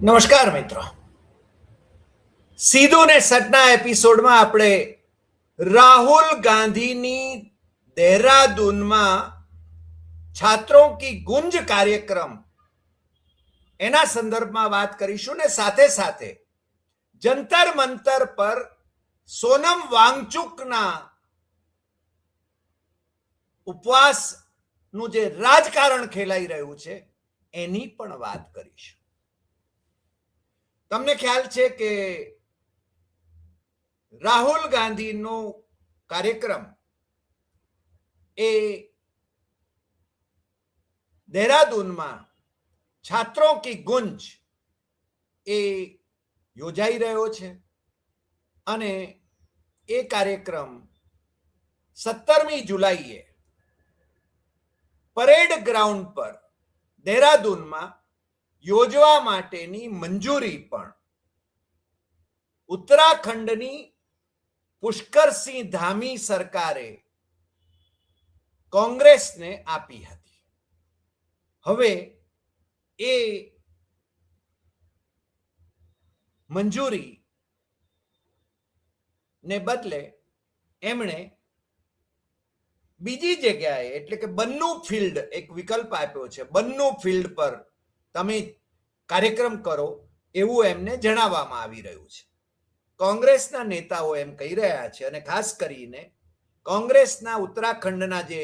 નમસ્કાર મિત્રો, સીધું ને સટના એપિસોડમાં આપણે રાહુલ ગાંધીની દેહરાदूનમાં છાત્રો કી ગુંજ કાર્યક્રમ એના સંદર્ભમાં વાત કરીશું ને સાથે સાથે જંતર મંતર પર સોનમ વાંગચુકના ઉપવાસનું જે રાજકારણ ખેલાઈ રહ્યું છે એની પણ વાત કરીશું. તમને ખ્યાલ છે કે રાહુલ ગાંધીનો કાર્યક્રમ એ દેહરાदूનમાં છાત્રો કી ગુંજ એ યોજાઈ રહ્યો છે અને એ કાર્યક્રમ 17મી જુલાઈએ પરેડ ગ્રાઉન્ડ પર દેહરાदूનમાં યોજવા માટેની મંજૂરી પણ ઉત્તરાખંડની પુષ્કરસિંહ ધામી સરકારે કોંગ્રેસને આપી હતી. હવે એ મંજૂરી ને બદલે એમણે બીજી જગ્યાએ એટલે કે બન્નુ ફિલ્ડ એક વિકલ્પ આપ્યો છે. બન્નુ ફિલ્ડ પર તમે કાર્યક્રમ કરો એવું એમને જણાવવામાં આવી રહ્યું છે. કોંગ્રેસના નેતાઓ એમ કહી રહ્યા છે અને ખાસ કરીને કોંગ્રેસના ઉત્તરાખંડના જે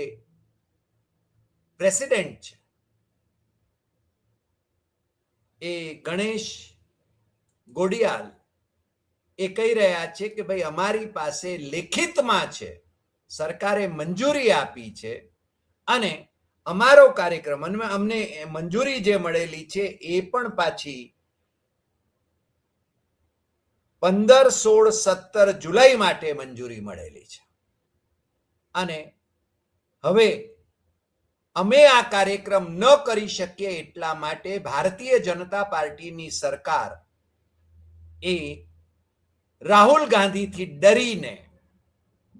પ્રેસિડેન્ટ છે એ ગણેશ ગોડિયાલ એ કહી રહ્યા છે કે ભાઈ અમારી પાસે લેખિતમાં છે, સરકારે મંજૂરી આપી છે અને અમારો કાર્યક્રમ અમને મંજૂરી જે મળેલી છે એ પણ પાછી 15, 16, 17 જુલાઈ માટે મંજૂરી મળેલી છે અને હવે અમે આ કાર્યક્રમ ન કરી શકીએ એટલા માટે ભારતીય જનતા પાર્ટીની સરકાર એ રાહુલ ગાંધીથી ડરીને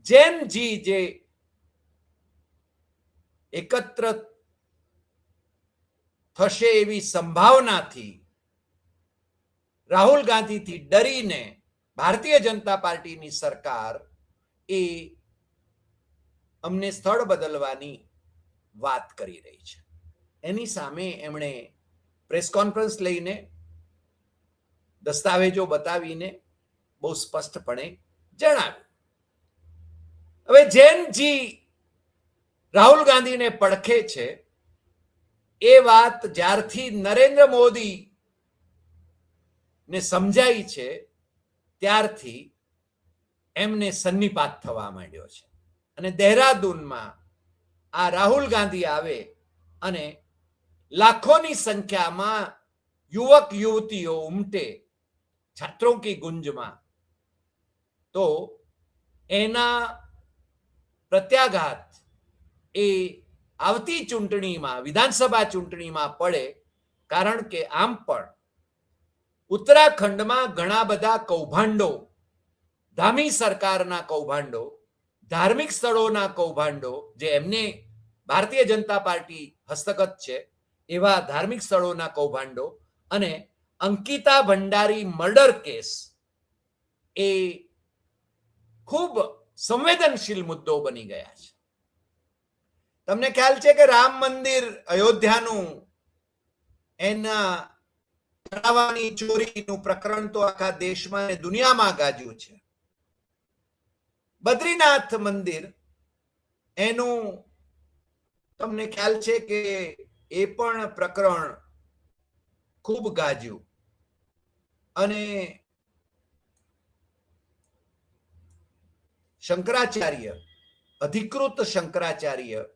જેનજી જે એકત્ર થશે એવી સંભાવનાથી રાહુલ ગાંધીથી ડરીને ભારતીય જનતા પાર્ટીની સરકાર એ અમને સ્થળ બદલવાની વાત કરી રહી છે. એની સામે એમણે પ્રેસ કોન્ફરન્સ લઈને દસ્તાવેજો બતાવીને બહુ સ્પષ્ટપણે જણાવ્યું. હવે જેનજી રાહુલ ગાંધીને પડખે છે એ વાત જ્યારથી નરેન્દ્ર મોદી ને સમજાઈ છે ત્યારથી એમને સન્નિપાત થવા માંડ્યો છે અને દેહરાदूનમાં આ રાહુલ ગાંધી આવે અને લાખોની સંખ્યામાં યુવક યુવતીઓ ઉમટે છાત્રો કી ગુંજમાં, તો એના પ્રત્યાઘાત એ આવતી ચૂંટણીમાં વિધાનસભા ચૂંટણીમાં પડે. કારણ કે આમ પણ ઉત્તરાખંડમાં ઘણા બધા કૌભાંડો, ધામી સરકારના કૌભાંડો, ધાર્મિક સ્થળોના કૌભાંડો જે એમને ભારતીય જનતા પાર્ટી હસ્તગત છે એવા ધાર્મિક સ્થળોના કૌભાંડો અને અંકિતા ભંડારી મર્ડર કેસ એ ખૂબ સંવેદનશીલ મુદ્દો બની ગયા છે. તમને ખ્યાલ છે કે રામ મંદિર અયોધ્યાનું એના ચડાવવાની ચોરીનું પ્રકરણ તો આખા દેશમાં અને દુનિયામાં ગાજ્યું છે. બદ્રીનાથ મંદિર એનું તમને ખ્યાલ છે કે એ પણ પ્રકરણ ખૂબ ગાજ્યું અને શંકરાચાર્ય, અધિકૃત શંકરાચાર્ય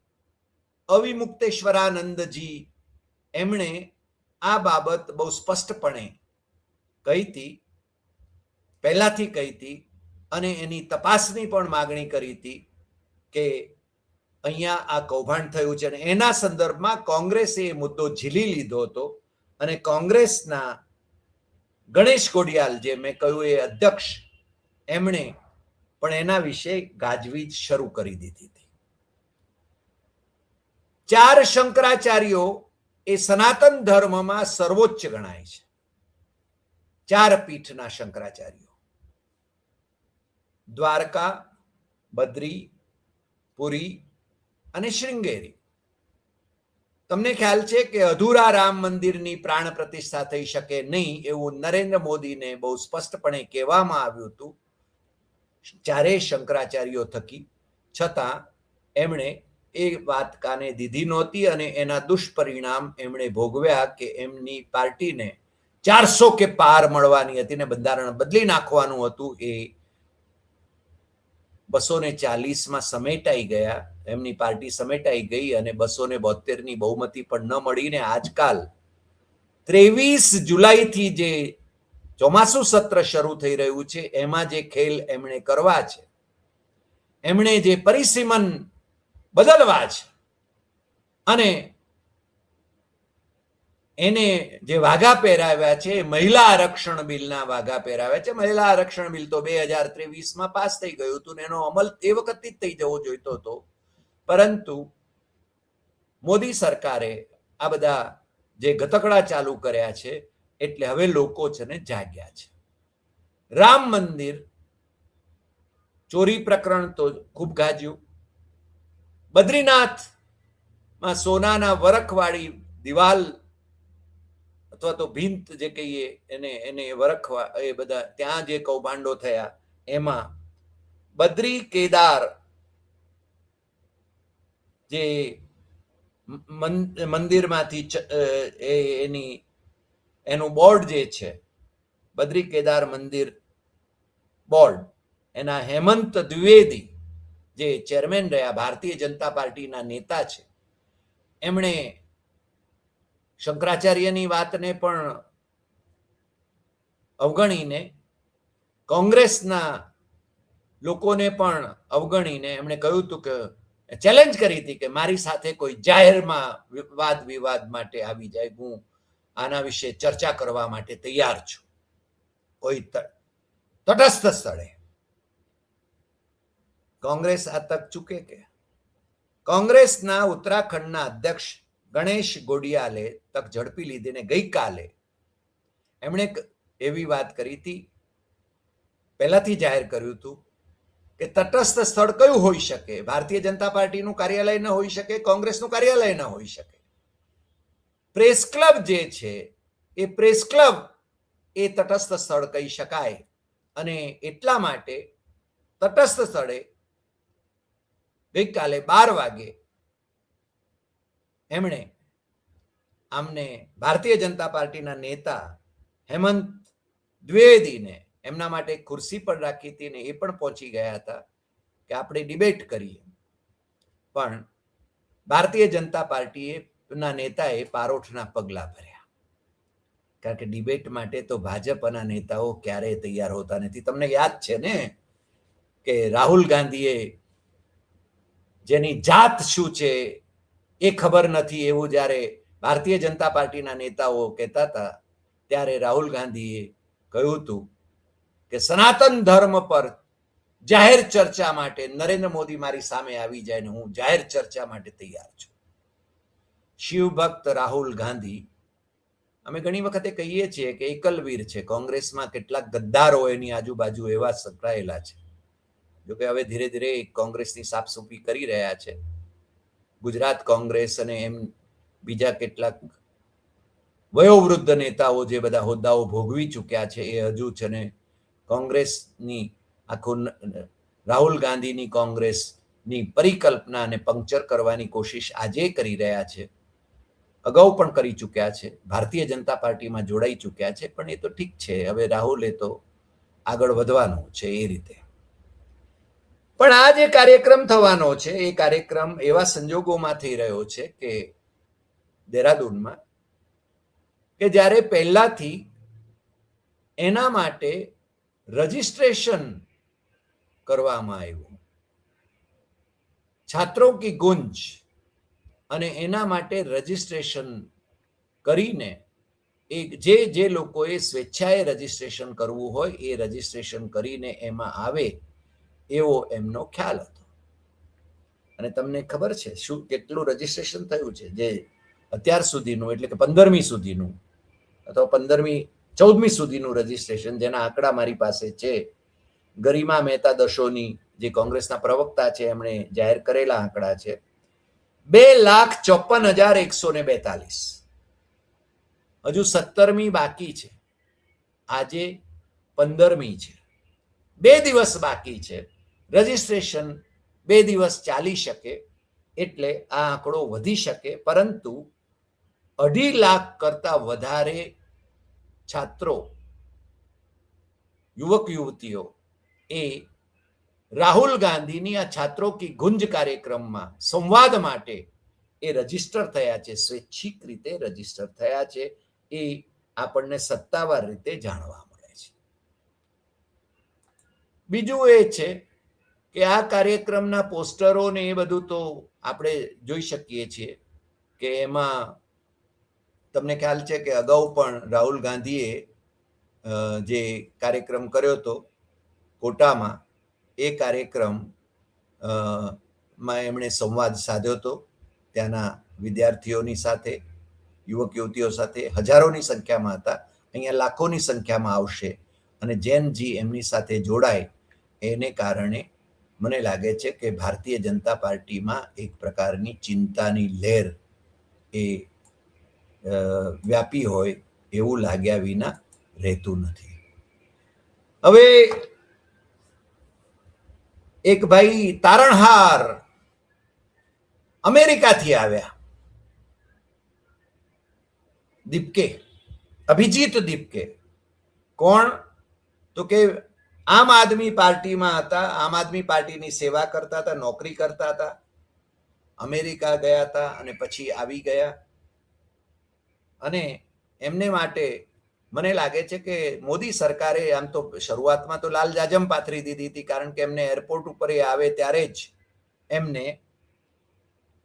અવિમુક્તેશ્વરાનંદજી એમણે આ બાબત બહુ સ્પષ્ટપણે કહી હતી, પહેલાથી કહી હતી અને એની તપાસની પણ માગણી કરી હતી કે અહીંયા આ કૌભાંડ થયું છે અને એના સંદર્ભમાં કોંગ્રેસે એ મુદ્દો ઝીલી લીધો હતો અને કોંગ્રેસના ગણેશ ગોડિયાલ જે મેં કહ્યું એ અધ્યક્ષ એમણે પણ એના વિશે ગાજવીજ શરૂ કરી દીધી હતી. 4 શંકરાચાર્યો એ સનાતન ધર્મમાં સર્વોચ્ચ ગણાય છે 4 પીઠના શંકરાચાર્યો: દ્વારકા, બદ્રી, પુરી અને શૃંગેરી. તમને ખ્યાલ છે કે અધૂરા રામ મંદિરની પ્રાણ પ્રતિષ્ઠા થઈ શકે નહીં એવું નરેન્દ્ર મોદીને બહુ સ્પષ્ટપણે કહેવામાં આવ્યું હતું ચારેય શંકરાચાર્યો થકી, છતાં એમણે એ વાત કાને દીધી નહોતી અને એના દુષ્પરિણામ એમણે ભોગવ્યા કે એમની પાર્ટીને 400 કે પાર મળવાની હતી ને બંધારણ બદલી નાખવાનું હતું. એ 240માં સમેટાઈ ગયા, એમની પાર્ટી સમેટાઈ ગઈ અને 272ની બહુમતી પણ ન મળીને આજકાલ 23 જુલાઈથી જે ચોમાસું સત્ર શરૂ થઈ રહ્યું છે એમાં જે ખેલ એમણે કરવા છે, એમણે જે પરિસીમન બદલવા છે અને એને જે વાઘા પહેરાવ્યા છે, મહિલા આરક્ષણ બિલના વાઘા પહેરાવ્યા છે. મહિલા આરક્ષણ બિલ તો 2023માં પાસ થઈ ગયું હતું ને એનો અમલ એ વખતથી જ થઈ જવો જોઈતો હતો, પરંતુ મોદી સરકારે આ બધા જે ગતકડા ચાલુ કર્યા છે એટલે હવે લોકો છે ને જાગ્યા છે. રામ મંદિર ચોરી પ્રકરણ તો ખૂબ ગાજ્યું. બદ્રીનાથમાં સોનાના વરખવાળી દિવાલ અથવા તો ભીંત જે કહીએ એને વરખવા, એ બધા ત્યાં જે કૌભાંડો થયા એમાં બદ્રી કેદાર જે મંદિરમાંથી એનું બોર્ડ જે છે, બદ્રી કેદાર મંદિર બોર્ડ, એના હેમંત દ્વિવેદી જે ચેરમેન રહ્યા, ભારતીય જનતા પાર્ટીના નેતા છે, એમણે શંકરાચાર્યની વાતને પણ અવગણીને, કોંગ્રેસના લોકોને પણ અવગણીને એમણે કહ્યું હતું કે ચેલેન્જ કરી હતી કે મારી સાથે કોઈ જાહેરમાં વાદ વિવાદ માટે આવી જાય, હું આના વિશે ચર્ચા કરવા માટે તૈયાર છું, કોઈ તટસ્થ સ્થળે. કોંગ્રેસ આ તક ચૂકે કે? કોંગ્રેસના ઉત્તરાખંડના અધ્યક્ષ ગણેશ ગોડિયાલે તક ઝડપી લીધી ને ગઈકાલે એમણે એવી વાત કરી હતી, પહેલાથી જાહેર કર્યું હતું કે તટસ્થ સ્થળ કયું હોઈ શકે? ભારતીય જનતા પાર્ટીનું કાર્યાલય ન હોઈ શકે, કોંગ્રેસનું કાર્યાલય ન હોઈ શકે. પ્રેસ ક્લબ જે છે એ પ્રેસ ક્લબ એ તટસ્થ સ્થળ કહી શકાય અને એટલા માટે તટસ્થ સ્થળે ગઈકાલે 12 વાગે એમણે આમને ભારતીય જનતા પાર્ટીના નેતા હેમંત દ્વિવેદીને એમના માટે ખુરશી પણ રાખી હતી ને એ પણ પહોંચી ગયા હતા કે આપણે ડિબેટ કરીએ, પણ ભારતીય જનતા પાર્ટીના નેતાએ પારોઠના પગલા ભર્યા, કારણ કે ડિબેટ માટે તો ભાજપના નેતાઓ ક્યારેય તૈયાર હોતા નથી. તમને યાદ છે ને કે રાહુલ ગાંધીએ જેની જાત શું છે એ ખબર નથી એવું જ્યારે ભારતીય જનતા પાર્ટીના નેતાઓ કહેતા હતા, ત્યારે રાહુલ ગાંધીએ કહ્યું હતું કે સનાતન ધર્મ પર જાહેર ચર્ચા માટે નરેન્દ્ર મોદી મારી સામે આવી જાય ને હું જાહેર ચર્ચા માટે તૈયાર છું. શિવભક્ત રાહુલ ગાંધી, અમે ઘણી વખતે કહીએ છીએ કે એકલવીર છે. કોંગ્રેસમાં કેટલાક ગદ્દારો એની આજુબાજુ એવા સંકળાયેલા છે, જોકે હવે ધીરે ધીરે કોંગ્રેસની સાફસૂફી કરી રહ્યા છે. ગુજરાત કોંગ્રેસ અને એમ બીજા કેટલાક વયોવૃદ્ધ નેતાઓ જે બધા હોદ્દાઓ ભોગવી ચૂક્યા છે એ હજુ છે ને કોંગ્રેસની આખું રાહુલ ગાંધીની કોંગ્રેસની પરિકલ્પનાને પંક્ચર કરવાની કોશિશ આજે કરી રહ્યા છે, અગાઉ પણ કરી ચૂક્યા છે, ભારતીય જનતા પાર્ટીમાં જોડાઈ ચૂક્યા છે. પણ એ તો ઠીક છે, હવે રાહુલે તો આગળ વધવાનું છે એ રીતે. પણ આ જે કાર્યક્રમ થવાનો છે એ કાર્યક્રમ એવા સંજોગોમાં થઈ રહ્યો છે કે દેહરાદૂનમાં, કે જ્યારે પહેલાથી એના માટે રજીસ્ટ્રેશન કરવામાં આવ્યું, છાત્રો કી ગુંજ, અને એના માટે રજીસ્ટ્રેશન કરીને જે લોકોએ સ્વેચ્છાએ રજીસ્ટ્રેશન કરવું હોય એ રજીસ્ટ્રેશન કરીને એમાં આવે એવો એમનો ખ્યાલ હતો. અને તમને ખબર છે શું કેટલું રજીસ્ટ્રેશન થયું છે? જે અત્યાર સુધીનું એટલે કે 15મી સુધીનું અથવા 15મી 14મી સુધીનું રજીસ્ટ્રેશન, જેના આંકડા મારી પાસે છે. ગરિમા મહેતા દશોની જે કોંગ્રેસના પ્રવક્તા છે એમણે જાહેર કરેલા આંકડા છે. 2,54,142. હજુ 17મી બાકી છે, આજે 15મી છે, 2 દિવસ બાકી છે. રજીસ્ટ્રેશન 2 દિવસ ચાલી શકે એટલે આ આંકડો વધી શકે, પરંતુ 2.5 લાખ કરતા વધારે છાત્રો, યુવક યુવતીઓ એ રાહુલ ગાંધીની આ છાત્રો કી ગુંજ કાર્યક્રમમાં સંવાદ માટે એ રજીસ્ટર થયા છે, સ્વૈચ્છિક રીતે રજીસ્ટર થયા છે. એ આપણને સત્તાવાર રીતે જાણવા મળે છે. બીજું એ છે કે આ કાર્યક્રમના પોસ્ટરો ને એ બધું તો આપણે જોઈ શકીએ છીએ કે એમાં તમને ખ્યાલ છે કે અગાઉ પણ રાહુલ ગાંધીએ જે કાર્યક્રમ કર્યો હતો કોટામાં, એ કાર્યક્રમ માં એમણે સંવાદ સાધ્યો હતો ત્યાંના વિદ્યાર્થીઓની સાથે, યુવક યુવતીઓ સાથે. હજારોની સંખ્યામાં હતા, અહીંયા લાખોની સંખ્યામાં આવશે. અને જૈનજી એમની સાથે જોડાય એને કારણે મને લાગે છે કે ભારતીય જનતા પાર્ટીમાં એક પ્રકારની ચિંતાની લહેર એ વ્યાપી હોય એવું લાગ્યા વિના રહેતું નથી. હવે એક ભાઈ તારણહાર અમેરિકાથી આવ્યા, દીપકે, અભિજીત દીપકે. કોણ? તો કે આમ આદમી પાર્ટીમાં હતા, આમ આદમી પાર્ટીની સેવા કરતા હતા, નોકરી કરતા હતા, અમેરિકા ગયા હતા અને પછી આવી ગયા. અને એમને માટે મને લાગે છે કે મોદી સરકારે આમ તો શરૂઆતમાં તો લાલ જાજમ પાથરી દીધી હતી, કારણ કે એમને એરપોર્ટ ઉપર આવે ત્યારે જ એમને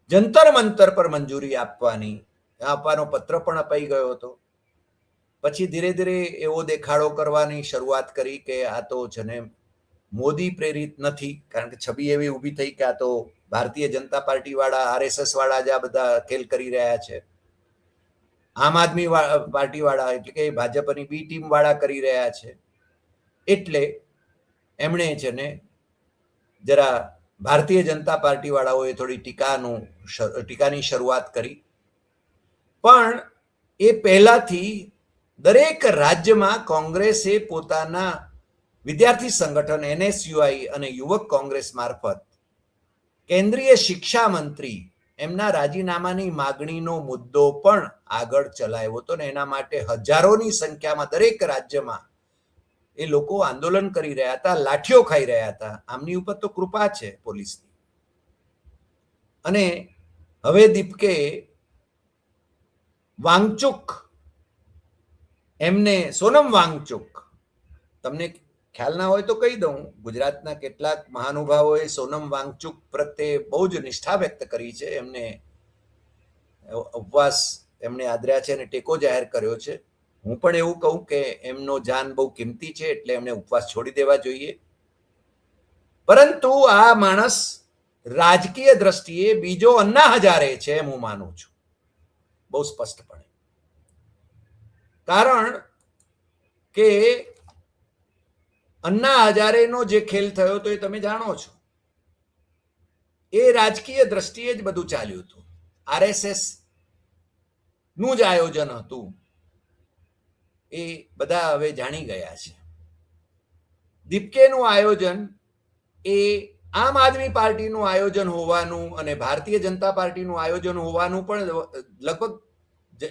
જંતર મંતર પર મંજૂરી આપવાનો પત્ર પણ અપાઈ ગયો હતો. પછી ધીરે ધીરે એવો દેખાડો કરવાની શરૂઆત કરી કે આ તો છે ને મોદી પ્રેરિત નથી, કારણ કે છબી એવી ઊભી થઈ કે આ તો ભારતીય જનતા પાર્ટી વાળા, RSS વાળા જ આ બધા ખેલ કરી રહ્યા છે, આમ આદમી પાર્ટી વાળા એટલે કે ભાજપની બી ટીમ વાળા કરી રહ્યા છે. એટલે એમણે છે ને જરા ભારતીય જનતા પાર્ટી વાળાઓએ થોડી ટીકાની શરૂઆત કરી. પણ એ પહેલાથી દરેક રાજ્યમાં કોંગ્રેસે પોતાના વિદ્યાર્થી સંગઠન NSUI અને યુવક કોંગ્રેસ મારફત કેન્દ્રીય શિક્ષા મંત્રી એમના રાજીનામાની માગણીનો મુદ્દો પણ આગળ ચલાવ્યો હતો. ને એના માટે હજારોની સંખ્યામાં દરેક રાજ્યમાં એ લોકો આંદોલન કરી રહ્યા હતા, લાઠીઓ ખાઈ રહ્યા હતા. આમની ઉપર તો કૃપા છે પોલીસની. અને હવે દીપકે વાંગચુક, એમને સોનમ વાંગચુક, તમને ખ્યાલ ના હોય તો કહી દઉં, ગુજરાતના કેટલાક મહાનુભાવોએ સોનમ વાંગચુક પ્રત્યે બહુ જ નિષ્ઠા વ્યક્ત કરી છે. એમને ઉપવાસ એમણે આદર્યા છે અને ટેકો જાહેર કર્યો છે. હું પણ એવું કહું કે એમનો જાન બહુ કિંમતી છે, એટલે એમને ઉપવાસ છોડી દેવા જોઈએ. પરંતુ આ માણસ રાજકીય દ્રષ્ટિએ બીજો અન્ના હજારે છે એમ હું માનું છું, બહુ સ્પષ્ટપણે. કારણ કે અન્ના હજારેનો જે ખેલ થયો તો એ તમે જાણો છો. એ રાજકીય દ્રષ્ટિએ જ બધું ચાલ્યું હતું, RSS નું જ આયોજન હતું, એ બધા હવે જાણી ગયા છે. દીપકેનું આયોજન એ આમ આદમી પાર્ટીનું આયોજન હોવાનું અને ભારતીય જનતા પાર્ટીનું આયોજન હોવાનું પણ લગભગ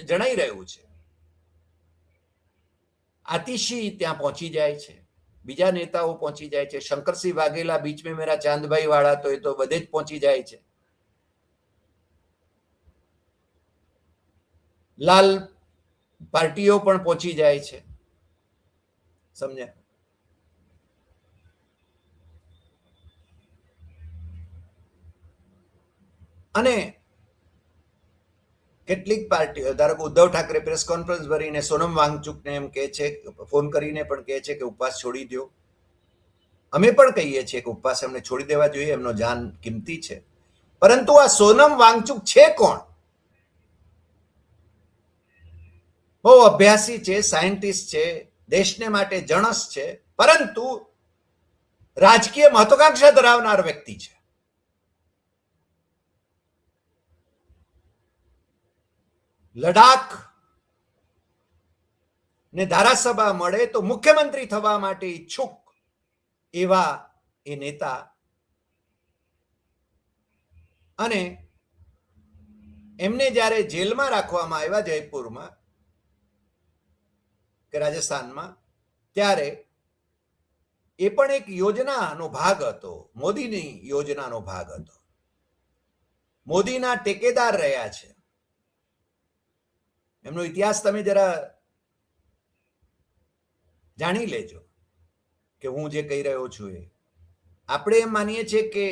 જણાઈ રહ્યું છે. આતિશી ત્યાં પહોંચી જાય છે, બીજા નેતાઓ પહોંચી જાય છે, શંકરસિંહ વાઘેલા, બીચ મેં મેરા ચાંદભાઈ વાળા તો એ તો બધે જ પહોંચી જાય છે, લાલ પાર્ટીઓ પણ પહોંચી જાય છે. સમજ્યા? અને કેટલીક પાર્ટીઓ, ધારો કે ઉદ્ધવ ઠાકરે પ્રેસ કોન્ફરન્સ ભરીને સોનમ વાંગચુકને એમ કહે છે, ફોન કરીને પણ કહે છે કે ઉપવાસ છોડી દો. અમે પણ કહીએ છીએ કે ઉપવાસ એમને છોડી દેવા જોઈએ, એમનો જાન કિંમતી છે. પરંતુ આ સોનમ વાંગચુક છે કોણ? બહુ અભ્યાસી છે, સાયન્ટિસ્ટ છે, દેશને માટે જણસ છે, પરંતુ રાજકીય મહત્વાકાંક્ષા ધરાવનાર વ્યક્તિ છે. લડાખ ને ધારાસભા મળે તો મુખ્યમંત્રી થવા માટે ઈચ્છુક એવા એ નેતા, અને એમને જ્યારે જેલમાં રાખવામાં આવ્યા જયપુરમાં કે રાજસ્થાનમાં, ત્યારે એ પણ એક યોજનાનો ભાગ હતો, મોદીની યોજનાનો ભાગ હતો. મોદીના ટેકેદાર રહ્યા છે. એમનો ઇતિહાસ તમે જરા જાણી લેજો કે હું જે કહી રહ્યો છું એ. આપણે એમ માનીએ છીએ કે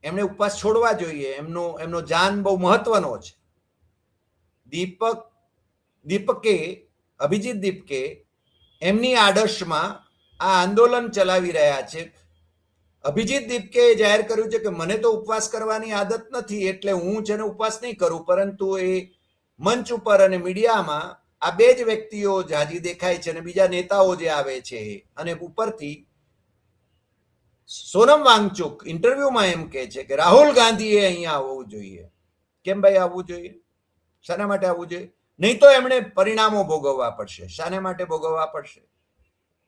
એમણે ઉપવાસ છોડવા જોઈએ, એમનો જાન બહુ મહત્વનો છે. અભિજીત દીપકે એમની આદર્શમાં આ આંદોલન ચલાવી રહ્યા છે. અભિજીત દીપકે જાહેર કર્યું છે કે મને તો ઉપવાસ કરવાની આદત નથી, એટલે હું છે ને ઉપવાસ નહીં કરું, પરંતુ એ મંચ ઉપર અને મીડિયામાં આ બે જ વ્યક્તિઓ જાજી દેખાય છે, અને બીજા નેતાઓ જે આવે છે, અને ઉપરથી સોનમ વાંગચુક ઇન્ટરવ્યુમાં એમ કહે છે કે રાહુલ ગાંધીએ અહીંયા આવવું જોઈએ. કેમ ભાઈ આવવું જોઈએ? શાના માટે આવવું જોઈએ? નહીં તો એમણે પરિણામો ભોગવવા પડશે. શાને માટે ભોગવવા પડશે?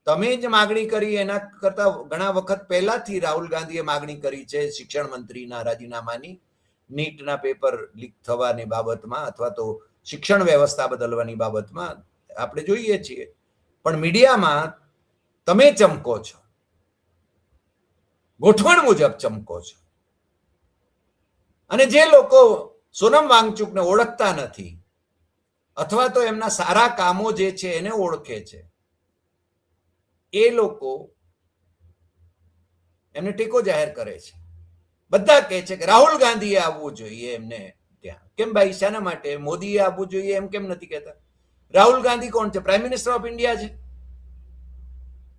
તમે જ માગણી કરી, એના કરતા ઘણા વખત પહેલાથી રાહુલ ગાંધીએ માગણી કરી છે શિક્ષણ મંત્રીના રાજીનામાની, નીટના પેપર લીક થવાની બાબતમાં, અથવા તો શિક્ષણ વ્યવસ્થા બદલવાની બાબતમાં. આપણે જોઈએ છીએ, પણ મીડિયામાં તમે ચમકો છો, ગોઠવણ મુજબ ચમકો છો. અને જે લોકો સોનમ વાંગચુકને ઓળખતા નથી, અથવા તો એમના સારા કામો જે છે એને ઓળખે છે, એ લોકો એમને ટેકો જાહેર કરે છે. બધા કહે છે કે રાહુલ ગાંધીએ આવવું જોઈએ એમને ત્યાં. કેમ ભાઈ? શાના માટે? મોદીએ આવવું જોઈએ એમ કેમ નથી કહેતા? રાહુલ ગાંધી કોણ છે? પ્રાઇમ મિનિસ્ટર ઓફ ઇન્ડિયા છે.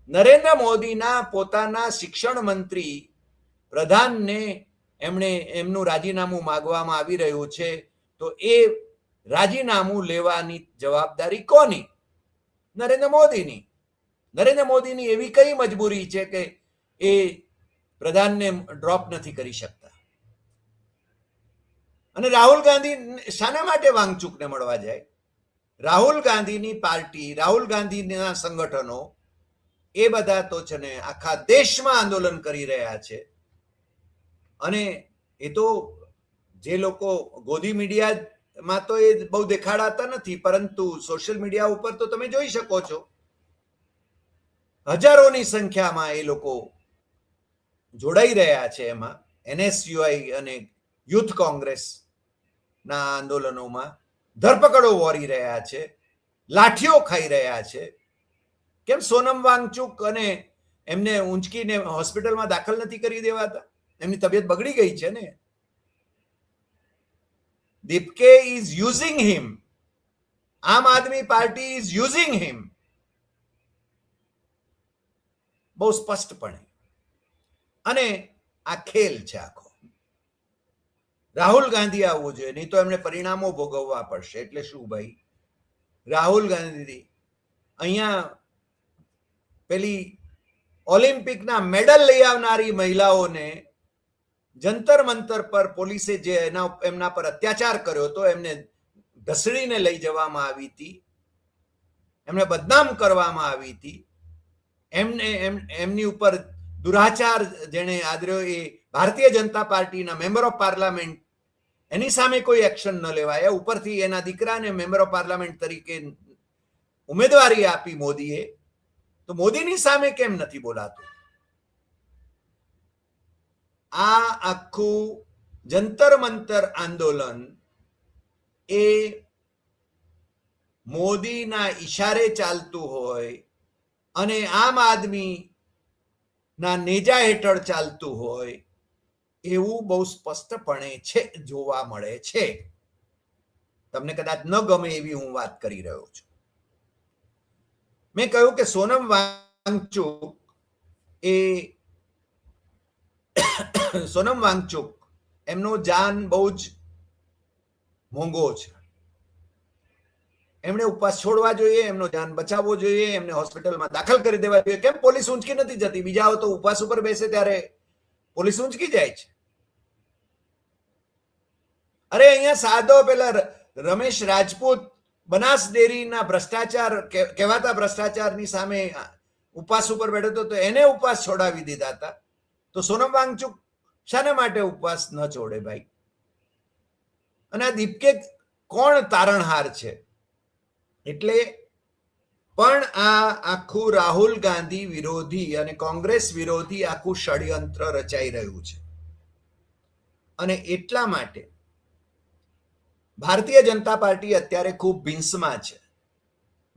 નરેન્દ્ર મોદીના પોતાના શિક્ષણ મંત્રી પ્રધાનને એમનું રાજીનામું માંગવામાં આવી રહ્યું છે, તો એ રાજીનામું લેવાની જવાબદારી કોની? નરેન્દ્ર મોદીની. નરેન્દ્ર મોદીની એવી કઈ મજબૂરી છે કે એ પ્રધાનને ડ્રોપ નથી કરી શકતા? અને રાહુલ ગાંધી શાના માટે વાંગચુકને મળવા જાય? રાહુલ ગાંધીની પાર્ટી, રાહુલ ગાંધીના સંગઠનો એ બધા તો છે ને આખા દેશમાં આંદોલન કરી રહ્યા છે. અને એ તો જે લોકો ગોદી મીડિયામાં તો એ બહુ દેખાડાતા નથી, પરંતુ સોશિયલ મીડિયા ઉપર તો તમે જોઈ શકો છો, હજારોની સંખ્યામાં એ લોકો જોડાઈ રહ્યા છે એમાં. NSUI અને યુથ કોંગ્રેસના આંદોલનોમાં ધરપકડો વોરી રહ્યા છે, લાઠીઓ ખાઈ રહ્યા છે. કેમ સોનમ વાંગચુક અને એમને ઊંચકીને હોસ્પિટલમાં દાખલ નથી કરી દેવાતા? એમની તબિયત બગડી ગઈ છે ને. દીપકે ઇઝ યુઝિંગ હિમ. આમ આદમી પાર્ટી ઇઝ યુઝિંગ હિમ. બહુ સ્પષ્ટપણે. અને આ ખેલ છે આખો. રાહુલ ગાંધી આવવું જોઈએ, નહીં તો એમને પરિણામો ભોગવવા પડશે. એટલે શું ભાઈ? રાહુલ ગાંધી અહીંયા પેલી ઓલિમ્પિકના મેડલ લઈ આવનારી મહિલાઓને જંતર મંતર પર પોલીસે જે એમના પર અત્યાચાર કર્યો હતો, એમને ઘસડીને લઈ જવામાં આવી હતી, એમને બદનામ કરવામાં આવી હતી, એમની ઉપર દુરાચાર જેને આદર્યો, એ ભારતીય જનતા પાર્ટીના મેમ્બર ઓફ પાર્લામેન્ટ, એની સામે કોઈ એક્શન ન લેવાય. ઉપરથી એના દીકરાને મેમ્બર ઓફ પાર્લામેન્ટ તરીકે ઉમેદવારી આપી મોદીએ, તો મોદીની સામે કેમ નથી બોલાતું? આ આખું જંતર મંતર આંદોલન એ મોદીના ઈશારે ચાલતું હોય અને આમ આદમીના નેજા હેઠળ ચાલતું હોય એવું બહુ સ્પષ્ટપણે છે, જોવા મળે છે. તમને કદાચ ન ગમે એવી હું વાત કરી રહ્યો છું. મેં કહ્યું કે સોનમ વાંગચુક એમનો જાન બહુ જ મોંઘો છે. એમણે ઉપવાસ છોડવા જોઈએ, એમનો જાન બચાવવો જોઈએ, એમને હોસ્પિટલમાં દાખલ કરી દેવા જોઈએ. કેમ પોલીસ ઊંચકી નથી જતી? બીજાઓ તો ઉપવાસ ઉપર બેસે ત્યારે પોલીસ ઊંચકી જાય છે. અરે અહીંયા સાદો પેલા રમેશ રાજપૂત બનાસ ડેરીના ભ્રષ્ટાચાર કહેવાતા ભ્રષ્ટાચારની સામે ઉપવાસ ઉપર બેઠો તો એને ઉપવાસ છોડાવી દીધા હતા. તો સોનમ વાંગચુક શાને માટે ઉપવાસ ન છોડે ભાઈ? અને આ દીપકે કોણ તારણહાર છે? એટલે પણ આ આખું રાહુલ ગાંધી વિરોધી અને કોંગ્રેસ વિરોધી આખું ષડયંત્ર રચાઈ રહ્યું છે. અને એટલા માટે ભારતીય જનતા પાર્ટી અત્યારે ખૂબ ભીંસમાં છે.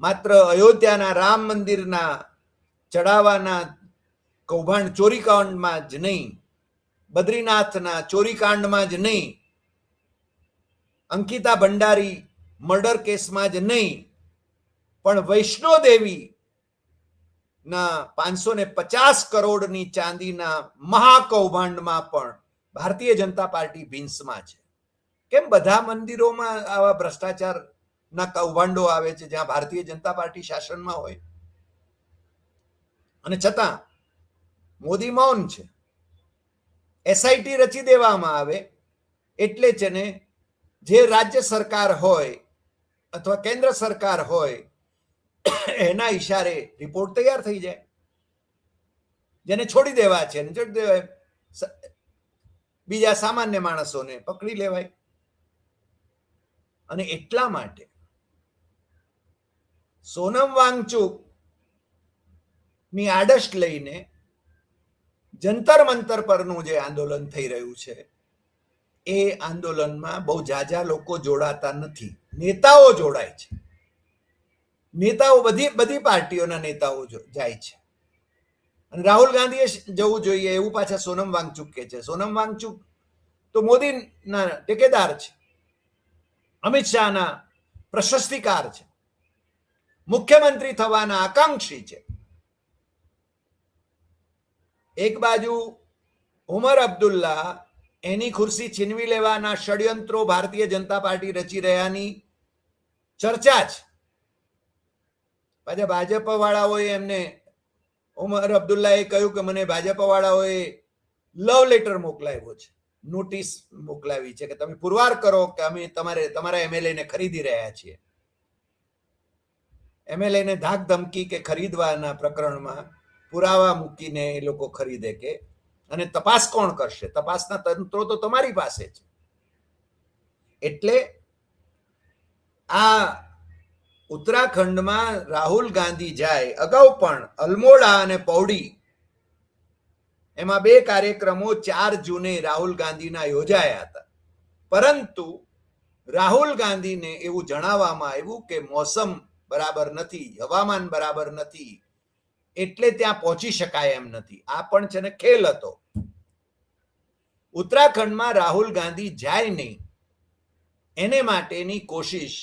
માત્ર અયોધ્યાના રામ મંદિરના ચડાવવાના કૌભાંડ ચોરીકાંડમાં જ નહીં, બદ્રીનાથના ચોરીકાંડમાં જ નહીં, અંકિતા ભંડારી મર્ડર કેસમાં જ નહીં, પણ વૈષ્ણોદેવી ના 550 કરોડની ચાંદીના મહાકૌભાંડમાં પણ ભારતીય જનતા પાર્ટી ભીંસમાં છે. કેમ બધા મંદિરોમાં આવા ભ્રષ્ટાચારના કૌભાંડો આવે છે જ્યાં ભારતીય જનતા પાર્ટી શાસનમાં હોય? અને છતાં મોદી મૌન છે. એસઆઈટી રચી દેવામાં આવે એટલે છે ને, જે રાજ્ય સરકાર હોય અથવા કેન્દ્ર સરકાર હોય એના ઈશારે રિપોર્ટ તૈયાર થઈ જાય. જેને છોડી દેવા છે ને છોડી દેવાય, બીજા સામાન્ય માણસોને પકડી લેવાય. અને એટલા માટે સોનમ વાંગચુક ની આડશ લઈને જંતર મંતર પરનું જે આંદોલન થઈ રહ્યું છે એ આંદોલનમાં બહુ જાજા લોકો જોડાતા નથી. નેતાઓ જોડાય છે. નેતાઓ બધી પાર્ટીઓના નેતાઓ જાય છે. અને રાહુલ ગાંધીએ જવું જોઈએ એવું પાછા સોનમ વાંગચુક કે છે. સોનમ વાંગચુક તો મોદીના ટેકેદાર છે, અમિત શાહના પ્રશસ્તિકાર છે, મુખ્યમંત્રી થવાના આકાંક્ષી છે. એક બાજુ ઉમર અબ્દુલ્લા એની ખુરશી છીનવી લેવાના ષડયંત્રો ભારતીય જનતા પાર્ટી રચી રહ્યાની ચર્ચા છે. પાછા ભાજપ વાળાઓએ એમને, ઉમર અબ્દુલ્લાએ કહ્યું કે મને ભાજપ વાળાઓએ લવ લેટર મોકલાવ્યો છે, નોટિસ મોકલાવી છે કે તમે પુરવાર કરો કે અમે તમારા એમએલએ ને ખરીદી રહ્યા છીએ. એમએલએ ને ધાક ધમકી કે ખરીદવાના પ્રકરણમાં પુરાવા મૂકીને એ લોકો ખરીદે કે, અને તપાસ કોણ કરશે? તપાસના તંત્રો તો તમારી પાસે છે. એટલે આ ઉત્તરાખંડમાં રાહુલ ગાંધી જાય, અગાઉ પણ અલ્મોડા અને પૌડી એમાં 2 કાર્યક્રમો 4 જૂને રાહુલ ગાંધીના યોજાયા હતા. પરંતુ રાહુલ ગાંધીને એવું જણાવવામાં આવ્યું કે મોસમ બરાબર નથી, હવામાન બરાબર નથી, એટલે ત્યાં પહોંચી શકાય એમ નથી. આ પણ છે ને ખેલ હતો. ઉત્તરાખંડમાં રાહુલ ગાંધી જાય નહીં એને માટેની કોશિશ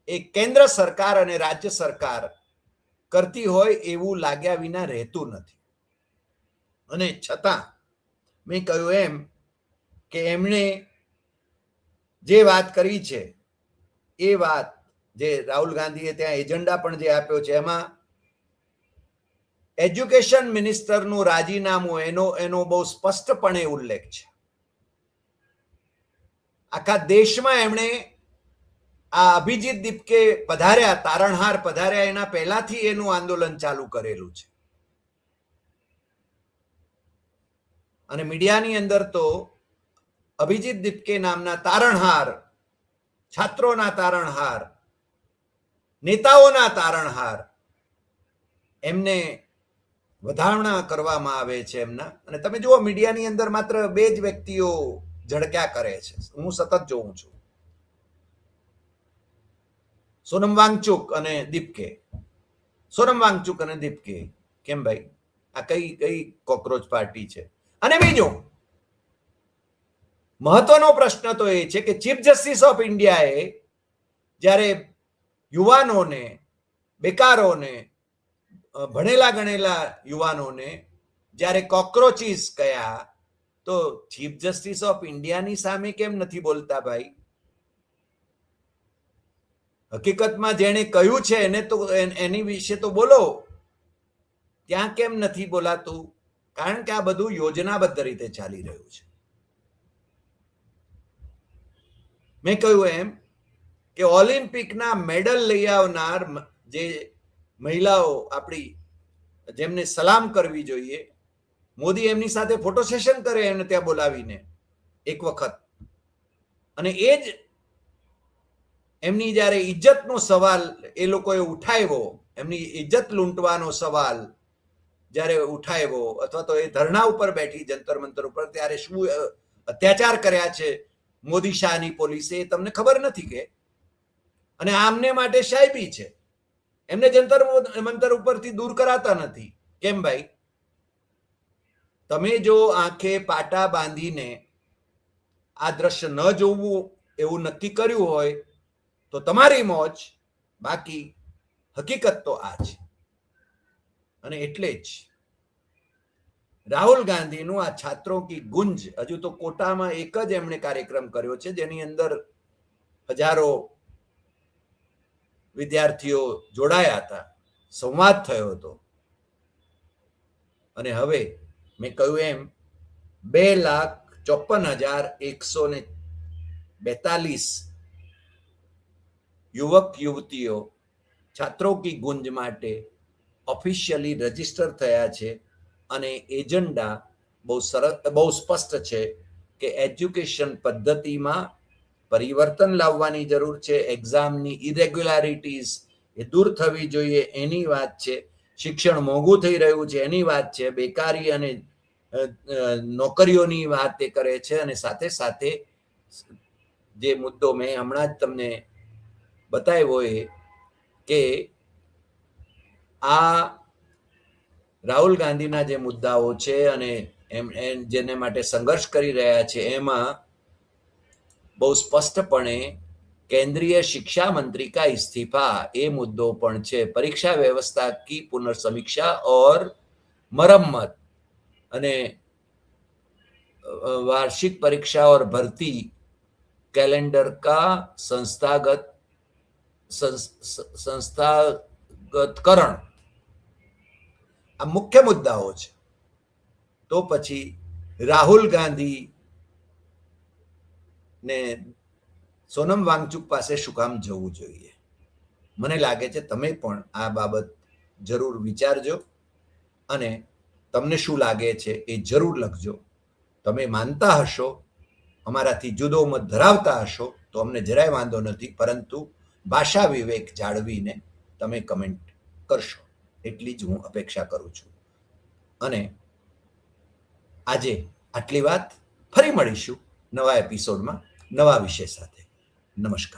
એ કેન્દ્ર સરકાર અને રાજ્ય સરકાર કરતી હોય એવું લાગ્યા વિના રહેતું નથી. અને છતાં મેં કહ્યું એમ કે એમણે જે વાત કરી છે એ વાત, જે રાહુલ ગાંધીએ ત્યાં એજન્ડા પણ જે આપ્યો છે એમાં એજ્યુકેશન મિનિસ્ટરનું રાજીનામું એનો બહુ સ્પષ્ટપણે ઉલ્લેખ છે. આખા દેશમાં એમણે આ અભિજીત દીપકે પધાર્યા, તારણહાર પધાર્યા એના પહેલાથી એનું આંદોલન ચાલુ કરેલું છે. અને મીડિયાની અંદર તો અભિજીત દીપકે નામના તારણહાર, છાત્રોના તારણહાર, નેતાઓના તારણહાર, એમને વધારણા કરવામાં આવે છે એમના. અને તમે જુઓ મીડિયાની અંદર માત્ર 2 જ વ્યક્તિઓ ઝળક્યા કરે છે, હું સતત જોઉં છું, સોનમ વાંગચુક અને દીપકે. સોનમ વાંગચુક અને દીપકે. કેમ ભાઈ, આ કઈ કોકરોચ પાર્ટી છે? અને બીજું મહત્વનો પ્રશ્ન તો એ છે કે ચીફ જસ્ટિસ ઓફ ઇન્ડિયાએ જ્યારે યુવાનોને, બેકારોને, ભણેલા ગણેલા યુવાનોને જ્યારે કોક્રોચીસ કહ્યા, તો ચીફ જસ્ટિસ ઓફ ઇન્ડિયાની સામે કેમ નથી બોલતા ભાઈ? હકીકતમાં જેણે કહ્યું છે એને તો એની વિશે તો બોલો. ત્યાં કેમ નથી બોલાતું? કારણ કે આ બધું યોજનાબદ્ધ રીતે ચાલી રહ્યું છે. મેં કહ્યું એમ કે ઓલિમ્પિકના મેડલ લઈ આવનાર જે મહિલાઓ આપણી, જેમને સલામ કરવી જોઈએ, મોદી એમની સાથે ફોટો સેશન કરે એમને ત્યાં બોલાવીને એક વખત, અને એ જ એમની જ્યારે ઇજ્જતનો સવાલ એ લોકોએ ઉઠાવ્યો, એમની ઇજ્જત લૂંટવાનો સવાલ જ્યારે ઉઠાવ્યો, અથવા તો એ ધરણા ઉપર બેઠી જંતર મંતર ઉપર, ત્યારે શું અત્યાચાર કર્યા છે મોદી શાહની પોલીસે એ તમને ખબર નથી કે? અને આમને માટે સાહેબી છે, એમને જંતર મંતર ઉપરથી દૂર કરાતા નથી. કેમ ભાઈ? તમે જો આંખે પાટા બાંધીને આ દ્રશ્ય ન જોવું એવું નક્કી કર્યું હોય તો તમારી મોજ, બાકી હકીકત તો આ છે. અને એટલે જ રાહુલ ગાંધીનું આ છાત્રો કી ગુંજ, હજુ તો કોટામાં એક જ એમણે કાર્યક્રમ કર્યો છે જેની અંદર હજારો વિદ્યાર્થીઓ જોડાયા હતા, સંવાદ થયો હતો. અને હવે મેં કહ્યું એમ 2,54,142 યુવક યુવતીઓ છાત્રો કી ગુંજ માટે ઓફિશિયલી રજીસ્ટર થયા છે. અને એજન્ડા બહુ સ્પષ્ટ છે કે એજ્યુકેશન પદ્ધતિમાં પરિવર્તન લાવવાની જરૂર છે. એક્ઝામની ઇરેગ્યુલારિટીઝ એ દૂર થવી જોઈએ એની વાત છે. શિક્ષણ મોંઘું થઈ રહ્યું છે એની વાત છે. બેકારી અને નોકરીઓની વાત એ કરે છે. અને સાથે સાથે જે મુદ્દો મેં હમણાં જ તમને બતાવ્યો એ કે આ રાહુલ ગાંધીના જે મુદ્દાઓ છે અને જેને માટે સંઘર્ષ કરી રહ્યા છે એમાં બહુ સ્પષ્ટપણે केंद्रीय शिक्षा मंत्री का इस्तीफा ये मुद्दों पण छे. परीक्षा व्यवस्था की पुनर्समीक्षा और मरम्मत अने वार्षिक परीक्षा और भर्ती कैलेंडर का संस्थागतकरण आ मुख्य मुद्दाओ छे. तो पछी राहुल गांधी ने सोनम वांगचुक पासे शुं काम जवुं जोईए? मने लागे छे तमे पण आ बाबत जरूर विचारजो अने तमने शुं लागे छे ए जरूर लखजो. तमे मानता हशो, अमाराथी जुदो मत धरावता हशो तो अमने જરાય वांधो नथी, परंतु भाषा विवेक जाळवीने तमे कमेंट करशो એટલી જ હું અપેક્ષા કરું છું. અને આજે આટલી વાત. ફરી મળીશું નવા એપિસોડમાં નવા વિષય સાથે. નમસ્કાર.